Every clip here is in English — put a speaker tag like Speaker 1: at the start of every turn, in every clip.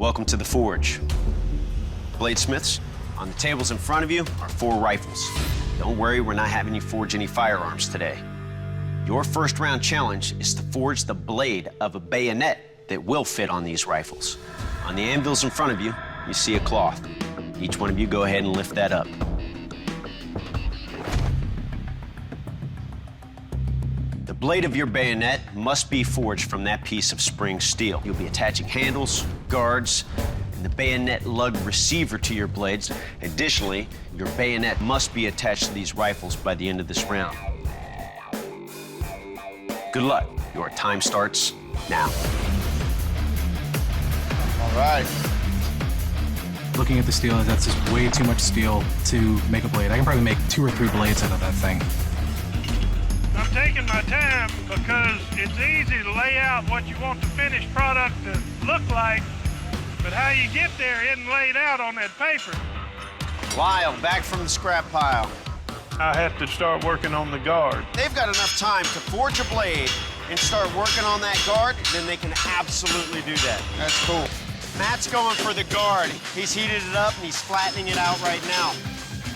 Speaker 1: Welcome to the forge. Bladesmiths, on the tables in front of you are 4 rifles. Don't worry, we're not having you forge any firearms today. Your first round challenge is to forge the blade of a bayonet that will fit on these rifles. On the anvils in front of you, you see a cloth. Each one of you go ahead and lift that up. The blade of your bayonet must be forged from that piece of spring steel. You'll be attaching handles, guards, and the bayonet lug receiver to your blades. Additionally, your bayonet must be attached to these rifles by the end of this round. Good luck. Your time starts now.
Speaker 2: All right.
Speaker 3: Looking at the steel, that's just way too much steel to make a blade. I can probably make 2 or 3 blades out of that thing.
Speaker 4: I'm taking my time because it's easy to lay out what you want the finished product to look like, but how you get there isn't laid out on that paper.
Speaker 1: Lyle, back from the scrap pile.
Speaker 4: I have to start working on the guard.
Speaker 1: They've got enough time to forge a blade and start working on that guard, then they can absolutely do that.
Speaker 2: That's cool.
Speaker 1: Matt's going for the guard. He's heated it up and he's flattening it out right now.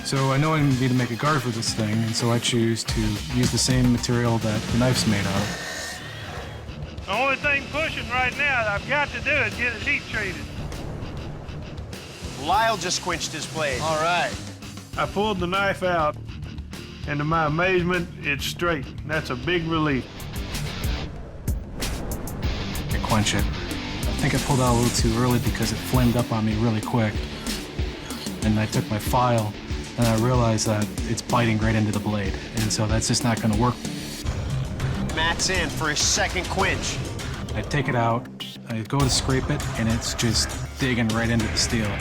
Speaker 3: So I know I need to make a guard for this thing, and so I choose to use the same material that the knife's made out of.
Speaker 4: The only thing pushing right now that I've got to do is get it heat treated.
Speaker 1: Lyle just quenched his blade.
Speaker 2: All right.
Speaker 4: I pulled the knife out, and to my amazement, it's straight. That's a big relief.
Speaker 3: I quench it. I think I pulled out a little too early because it flamed up on me really quick. And I took my file, and I realized that it's biting right into the blade, and so that's just not going to work.
Speaker 1: Matt's in for his second quench.
Speaker 3: I take it out, I go to scrape it, and it's just digging right into the steel.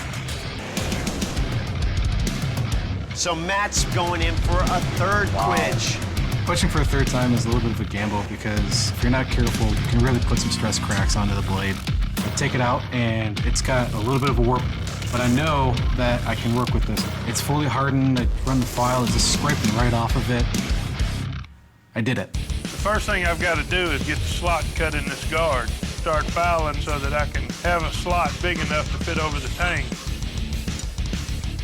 Speaker 1: So Matt's going in for a third quench.
Speaker 3: Quenching for a third time is a little bit of a gamble because if you're not careful, you can really put some stress cracks onto the blade. I take it out, and it's got a little bit of a warp, but I know that I can work with this. It's fully hardened. I run the file, it's just scraping right off of it. I did it.
Speaker 4: The first thing I've got to do is get the slot cut in this guard. Start filing so that I can have a slot big enough to fit over the tank.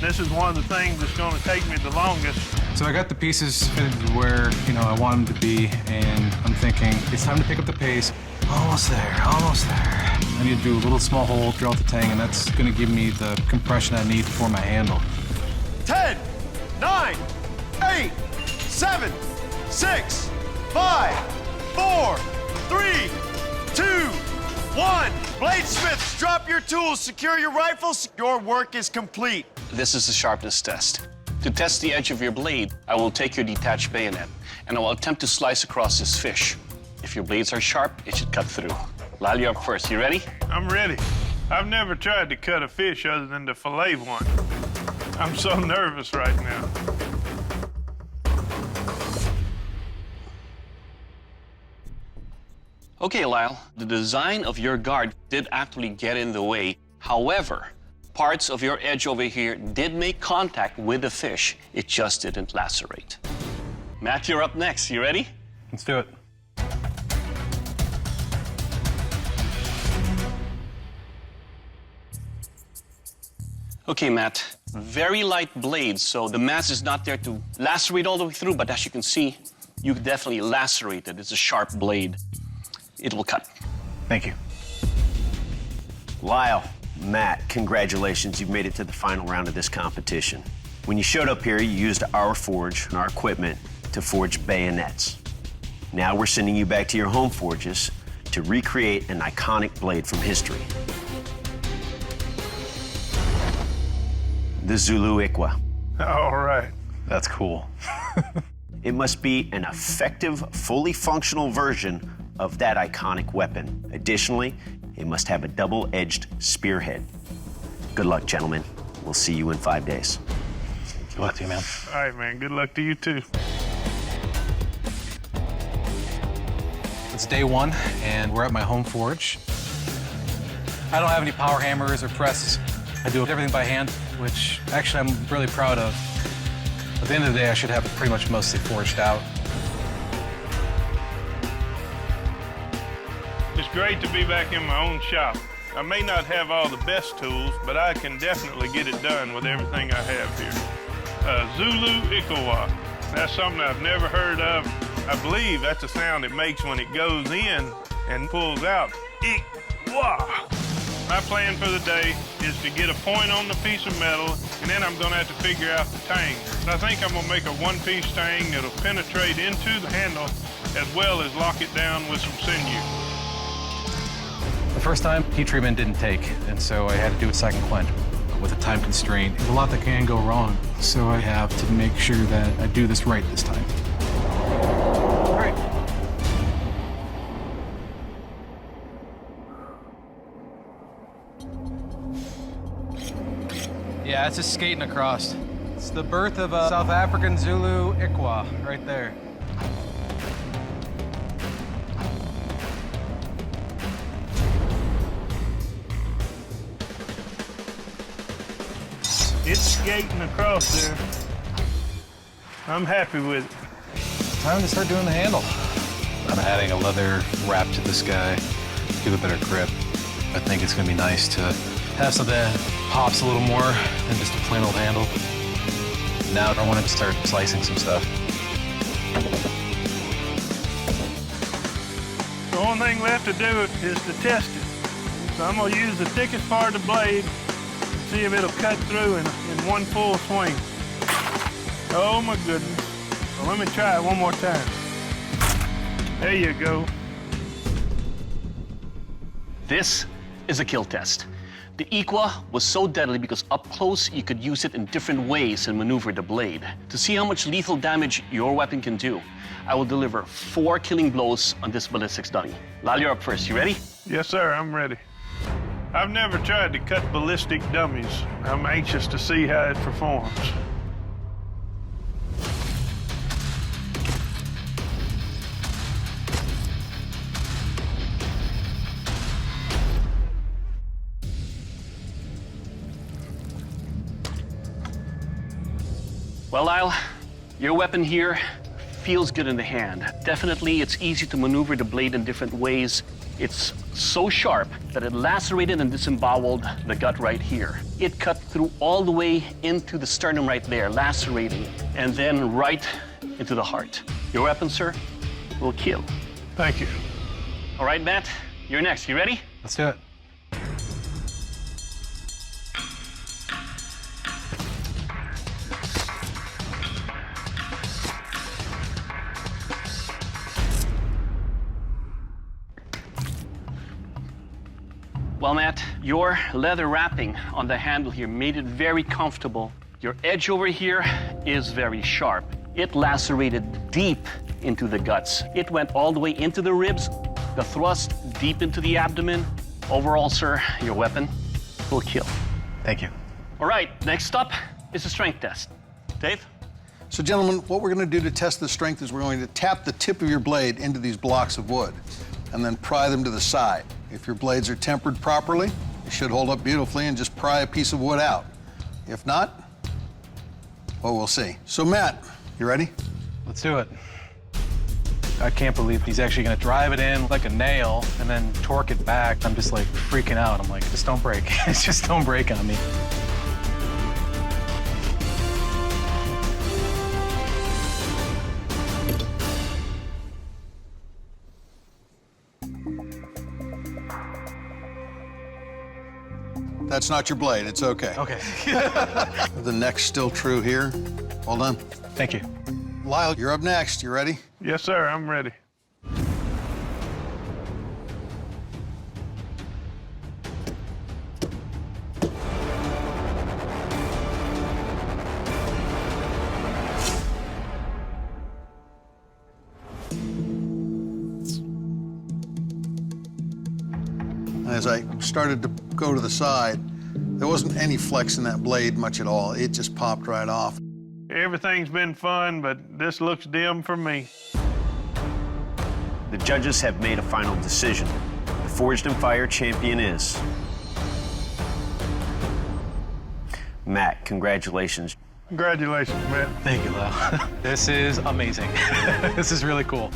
Speaker 4: This is one of the things that's going to take me the longest.
Speaker 3: So I got the pieces fitted where, I want them to be, and I'm thinking, it's time to pick up the pace. Almost there, almost there. I need to do a little small hole, drill out the tang, and that's gonna give me the compression I need for my handle.
Speaker 1: 10, 9, 8, 7, 6, 5, 4, 3, 2, 1. Bladesmiths, drop your tools, secure your rifles. Your work is complete.
Speaker 5: This is the sharpness test. To test the edge of your blade, I will take your detached bayonet, and I will attempt to slice across this fish. If your blades are sharp, it should cut through. Lyle, you're up first. You ready?
Speaker 4: I'm ready. I've never tried to cut a fish other than to fillet one. I'm so nervous right now.
Speaker 5: Okay, Lyle, the design of your guard did actually get in the way. However, parts of your edge over here did make contact with the fish. It just didn't lacerate. Matt, you're up next. You ready?
Speaker 3: Let's do it.
Speaker 5: Okay, Matt, very light blade, so the mass is not there to lacerate all the way through, but as you can see, you could definitely lacerate it. It's a sharp blade. It will cut.
Speaker 3: Thank you.
Speaker 1: Lyle, Matt, congratulations. You've made it to the final round of this competition. When you showed up here, you used our forge and our equipment to forge bayonets. Now we're sending you back to your home forges to recreate an iconic blade from history. The Zulu Iklwa.
Speaker 4: All right.
Speaker 3: That's cool.
Speaker 1: It must be an effective, fully functional version of that iconic weapon. Additionally, it must have a double-edged spearhead. Good luck, gentlemen. We'll see you in 5 days.
Speaker 3: Good luck to you, man.
Speaker 4: All right, man. Good luck to you, too.
Speaker 3: It's day 1, and we're at my home forge. I don't have any power hammers or presses. I do everything by hand, which actually I'm really proud of. At the end of the day, I should have it pretty much mostly forged out.
Speaker 4: It's great to be back in my own shop. I may not have all the best tools, but I can definitely get it done with everything I have here. Zulu Iklwa. That's something I've never heard of. I believe that's the sound it makes when it goes in and pulls out. Ikwa. My plan for the day is to get a point on the piece of metal, and then I'm gonna have to figure out the tang. I think I'm gonna make a one-piece tang that'll penetrate into the handle as well as lock it down with some sinew.
Speaker 3: The first time, heat treatment didn't take, and so I had to do a second quench. With a time constraint, there's a lot that can go wrong, so I have to make sure that I do this right this time. All right. Yeah, it's just skating across. It's the birth of a South African Zulu Iklwa right there.
Speaker 4: It's skating across there. I'm happy with it.
Speaker 3: Time to start doing the handle. I'm adding a leather wrap to this guy, give it better grip. I think it's gonna be nice to have something that pops a little more than just a plain old handle. Now I want to start slicing some stuff.
Speaker 4: The only thing left to do is to test it. So I'm gonna use the thickest part of the blade, see if it'll cut through in one full swing. Oh my goodness. Well, let me try it one more time. There you go.
Speaker 5: This is a kill test. The ikwa was so deadly because up close you could use it in different ways and maneuver the blade. To see how much lethal damage your weapon can do, I will deliver 4 killing blows on this ballistics dummy. Lal, you're up first. You ready?
Speaker 4: Yes, sir, I'm ready. I've never tried to cut ballistic dummies. I'm anxious to see how it performs.
Speaker 5: Well, Lyle, your weapon here feels good in the hand. Definitely, it's easy to maneuver the blade in different ways. It's so sharp that it lacerated and disemboweled the gut right here. It cut through all the way into the sternum right there, lacerating, and then right into the heart. Your weapon, sir, will kill.
Speaker 4: Thank you.
Speaker 5: All right, Matt, you're next. You ready?
Speaker 3: Let's do it.
Speaker 5: Well, Matt, your leather wrapping on the handle here made it very comfortable. Your edge over here is very sharp. It lacerated deep into the guts. It went all the way into the ribs, the thrust deep into the abdomen. Overall, sir, your weapon will kill.
Speaker 3: Thank you.
Speaker 5: All right, next up is a strength test. Dave?
Speaker 2: So, gentlemen, what we're going to do to test the strength is we're going to tap the tip of your blade into these blocks of wood and then pry them to the side. If your blades are tempered properly, they should hold up beautifully, and just pry a piece of wood out. If not, well, we'll see. So, Matt, you ready?
Speaker 3: Let's do it. I can't believe he's actually gonna drive it in like a nail and then torque it back. I'm just like freaking out. I'm like, just don't break. Just don't break on me.
Speaker 2: That's not your blade. It's okay.
Speaker 3: Okay.
Speaker 2: The neck's still true here. Well done.
Speaker 3: Thank you.
Speaker 2: Lyle, you're up next. You ready?
Speaker 4: Yes, sir, I'm ready.
Speaker 2: As I started to go to the side, there wasn't any flex in that blade much at all. It just popped right off.
Speaker 4: Everything's been fun, but this looks dim for me.
Speaker 1: The judges have made a final decision. The Forged in Fire champion is Matt. Congratulations.
Speaker 4: Congratulations, Matt.
Speaker 3: Thank you, Lyle. This is amazing. This is really cool.